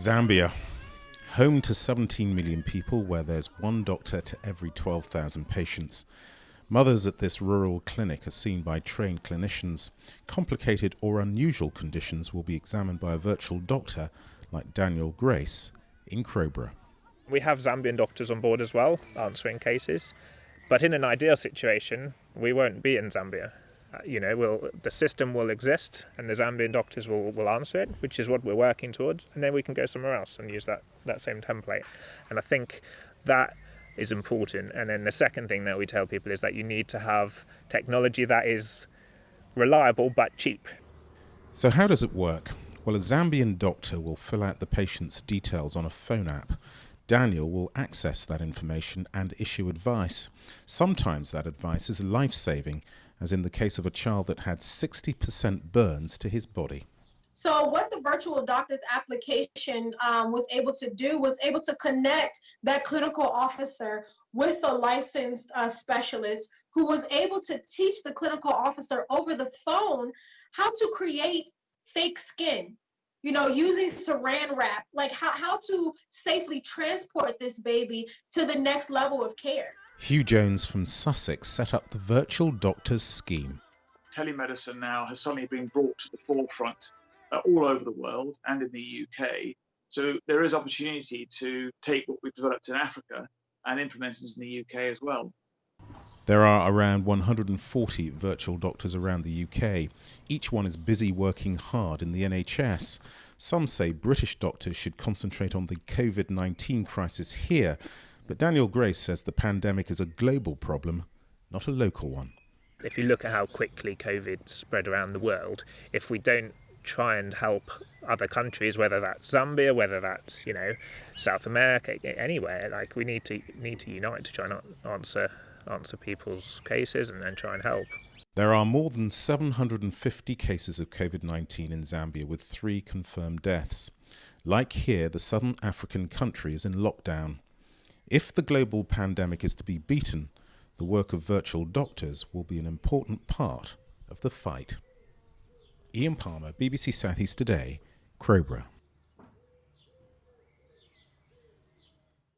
Zambia, home to 17 million people, where there's one doctor to every 12,000 patients. Mothers at this rural clinic are seen by trained clinicians. Complicated or unusual conditions will be examined by a virtual doctor like Daniel Grace in Crowborough. We have Zambian doctors on board as well, answering cases. But in an ideal situation, we won't be in Zambia. The system will exist and the Zambian doctors will answer it, which is what we're working towards, and then we can go somewhere else and use that same template. And I think that is important. And then the second thing that we tell people is that you need to have technology that is reliable but cheap. So how does it work? Well, a Zambian doctor will fill out the patient's details on a phone app. Daniel will access that information and issue advice. Sometimes that advice is life-saving, as in the case of a child that had 60% burns to his body. So what the virtual doctor's application was able to do was able to connect that clinical officer with a licensed specialist who was able to teach the clinical officer over the phone how to create fake skin, using saran wrap, like how to safely transport this baby to the next level of care. Hugh Jones from Sussex set up the virtual doctor's scheme. Telemedicine now has suddenly been brought to the forefront all over the world and in the UK. So there is opportunity to take what we've developed in Africa and implement it in the UK as well. There are around 140 virtual doctors around the UK. Each one is busy working hard in the NHS. Some say British doctors should concentrate on the COVID-19 crisis here, but Daniel Grace says the pandemic is a global problem, not a local one. If you look at how quickly COVID spread around the world, if we don't try and help other countries, whether that's Zambia, whether that's South America, anywhere, we need to unite to try and answer people's cases and then try and help. There are more than 750 cases of COVID-19 in Zambia, with 3 confirmed deaths. Like here, the southern African country is in lockdown. If the global pandemic is to be beaten, the work of virtual doctors will be an important part of the fight. Ian Palmer, BBC South East Today, Crowborough.